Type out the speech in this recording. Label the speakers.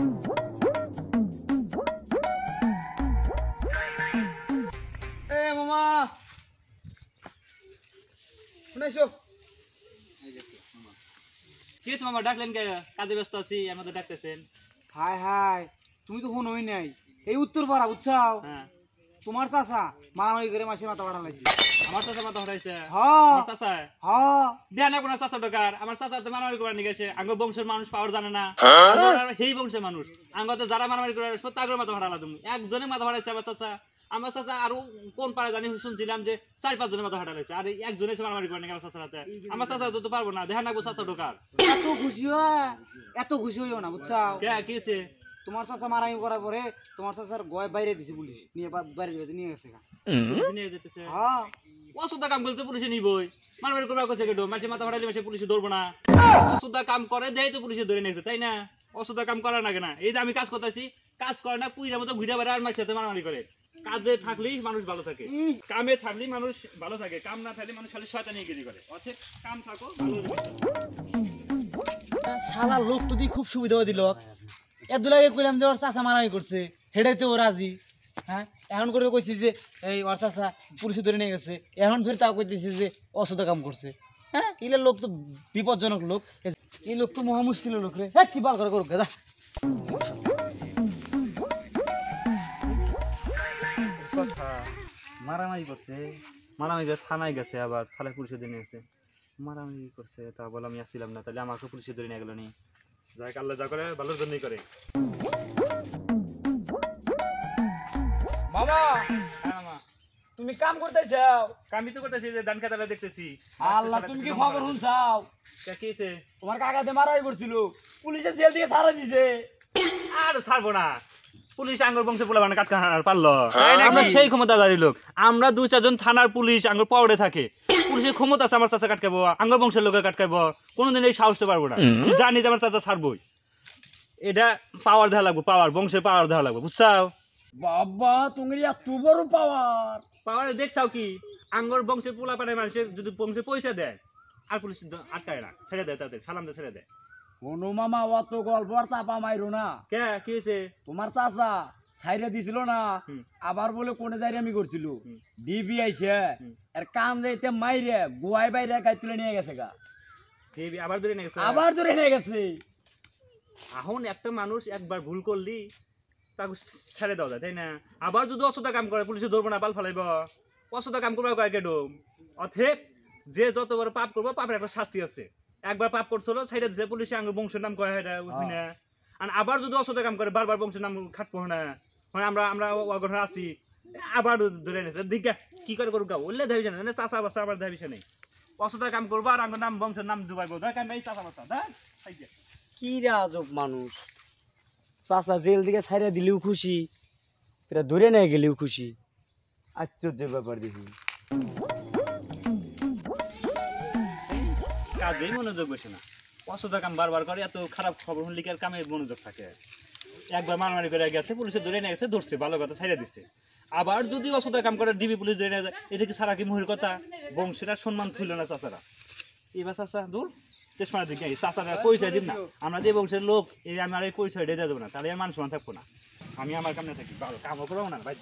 Speaker 1: এ মামা শুনেছো
Speaker 2: কি হয়েছে মামা ডাকলেন কে? কাজে ব্যস্ত আছি, এর মধ্যে ডাকতেছেন?
Speaker 1: হাই হাই তুমি তো ফোন হই নাই এই উত্তর পাড়া বুঝছাও
Speaker 2: হ্যাঁ,
Speaker 1: তোমার চাচা মারামারি করে মাসে মাথা বাড়া লাইছে
Speaker 2: আমার চাচা মাথা হটাইছে।
Speaker 1: হ্যাঁ
Speaker 2: আমার চাচা
Speaker 1: হ্যাঁ
Speaker 2: দেন আপনার চাচা ঢোকার, আমার চাচা তো মারামারি করে নিয়ে গেছে। আঙ্গ বংশের মানুষ পাওয়ার জানে না, সেই বংশের মানুষ আঙ্গতে যারা মারামারি করে আসবো তাগর মাথা ভাড়ালা তুমি একজনে মাথা ভাড়াইছে আমার চাচা। আমার চাচা আরো কোন পাড়া জানি শুনছিলাম যে 4-5 জনের মাথা ভাড়াইছে, আর একজনে মারামারি করে নাকি আমার চাচার হাতে। আমার চাচা তো পারবো না, দেখেন না চাচা ঢোকার।
Speaker 1: এত খুশি হইও না বুঝছাও
Speaker 2: কে কি হয়েছে?
Speaker 1: তোমার চাচা মারামারি করার পরে তোমার চাচার গয় বাইরে দিছে পুলিশ নিয়ে বাইরে নিয়ে গেছে
Speaker 2: পুলিশ নিয়ে যেতেছে?
Speaker 1: হ্যাঁ
Speaker 2: অসুদ্ধা কাম করতে পুলিশে নিবই, মারামারি করবার কাছে কেটো মাসে মাথা ভাড়াইলে মাসে পুলিশে ধরবো না। অসুদ্ধা কাম করে দেয় তো পুলিশে ধরে নিয়েছে, তাই না? অসুদ্ধা কাম করে না কেনা? এই যে আমি কাজ করতেছি, কাজ করে না পুইরা মতো ঘুরে বেড়ায় আর মাসের সাথে মারামারি করে। কাজে থাকলেই মানুষ ভালো থাকে, কামে থাকলেই মানুষ ভালো থাকে, কাম না থাকলে মানুষ খালি শয়তানি গিরি করে। অর্থাৎ কাম থাকো
Speaker 1: শালা লোক তো খুব সুবিধা দিল এত লাগে কইলাম যে ওর চাচা মারামারি করছে হেডাইতে ও রাজি। হ্যাঁ এখন করে কইছি যে এই ওর চাচা পুলিশে ধরে নিয়ে গেছে, এখন ফের তাও কইতেছে যে অসুস্থ কাম করছে। হ্যাঁ এগুলো লোক তো বিপজ্জনক লোক, এই লোক তো মহা মুশকিলের লোক রে। হ্যাঁ কি বাল করে করুক দাদা
Speaker 2: কথা। মারামারি করছে, মারামারি করে থানায় গেছে, আবার থানায় পুলিশে ধরে নিয়ে গেছে। মারামারি করছে তা বলে আমি আসছিলাম না, তাহলে আমাকে পুলিশে ধরে নিয়ে গেল নি। যাই আল্লাহ যা করে ভালোর জন্যই করে।
Speaker 1: বাবা
Speaker 2: হ্যাঁ মামা,
Speaker 1: তুমি কাম করতে যাও?
Speaker 2: কামি তো করতেছি, যে ধান খেতালা দেখতেছি।
Speaker 1: আল্লাহ তুমি কি খবর শুনছাও?
Speaker 2: কি হয়েছে?
Speaker 1: তোমার কাকাতে মারামারি করছিল, পুলিশে জেল থেকে ছাড়া দিছে।
Speaker 2: আর ছাড়বো না, পুলিশ আঙ্গুর বংশে পোলা মানে কাটকা পারলো। আমরা সেই ক্ষমতাধারী লোক, আমরা 2-4 জন থানার পুলিশ আঙ্গুর পাওয়ারে থাকে। পুলিশের ক্ষমতা আছে আমার চাচা কাটকাবো, আঙ্গুর বংশের লোকের কাটকাবো, কোনোদিন এই সাহসতে পারবো না। জানি যে আমার চাচা ছাড়বই, এটা পাওয়ার দেওয়া লাগবো, পাওয়ার বংশের পাওয়ার দেওয়া লাগবো, বুঝছাও?
Speaker 1: বাবা তুমি এত বড় পাওয়ার!
Speaker 2: পাওয়ার দেখছাও কি? আঙ্গুর বংশের পোলা পানে মানুষের যদি বংশে পয়সা দেয় আর পুলিশ আটকায় না, ছেড়ে দেয়, তাদের সালাম দিয়ে ছেড়ে দেয়।
Speaker 1: কোনো মামা অত গল্প আর চাপা মাইরো না।
Speaker 2: কে কি হয়েছে?
Speaker 1: তোমার চাচা ছাইরে দিছিল না, আবার বলে কোনে যাই আমি করছিল, ডিবি আইছে আর কান যাইতে মাইরে গোয়াই বাইরে গাই তুলে নিয়ে গেছে গা।
Speaker 2: আবার ধরে নিয়ে গেছে?
Speaker 1: আবার ধরে নিয়ে গেছে।
Speaker 2: এখন একটা মানুষ একবার ভুল করলি তাকে ছেড়ে দেওয়া যায়, তাই না? আবার যদি অসুস্থা কাম করে পুলিশে ধরবো না, পাল ফেলাইব। অসুস্থা কাম করবো কয়েক ডোম। অথেব যে যত বড় পাপ করবো পাপের একটা শাস্তি আছে। একবার পাপ করছিল ছাইড়ে দিছে পুলিশে, আঙ্গুর বংশের নাম কয় এটা উঠবি না। আর আবার যদি অসুস্থা কাম করে বারবার বংশের নাম খাটবো না, মানে আমরা অগঠন আছি, আবার ধরে নিয়েছে দিকা কি করে করুক গাও উল্লে দাবি জানে চাষা বাসা আবার দাবি সে নেই। অসুস্থা কাম করবো আর আঙ্গুর নাম বংশের নাম ডুবাইবো, দেখ এই চাষা বাসা দেখ।
Speaker 1: কি রাজব মানুষ! চাচা জেল থেকে ছাইরে দিলেও খুশি, এটা ধরে নিয়ে গেলেও খুশি। আশ্চর্য ব্যাপার দেখি।
Speaker 2: কাজেই মনোযোগ বসে না, অসুস্থ কাম বারবার করে, এত খারাপ খবর শুনলে কি আর কামে মনোযোগ থাকে? একবার মারামারি করে গেছে পুলিশে ধরে নিয়ে গেছে, ধরছে ভালো কথা ছাইড়া দিচ্ছে। আবার যদি অসুস্থ কাম করে ডিবি পুলিশ ধরে নিয়ে যায়, এটা কি সারা কি মুহির কথা? বংশের আর সম্মান থইল না চাচারা। এবার চাচা দূর চেষ্টা দিকে চাচারা পরিচয় দিব না, আমরা যে বংশের লোক এই আমার এই পরিচয় দিয়ে দেবো না, তাহলে আর মান সম্মান থাকবো না। আমি আমার কামনে থাকি, ভালো কামও করবো না ভাই।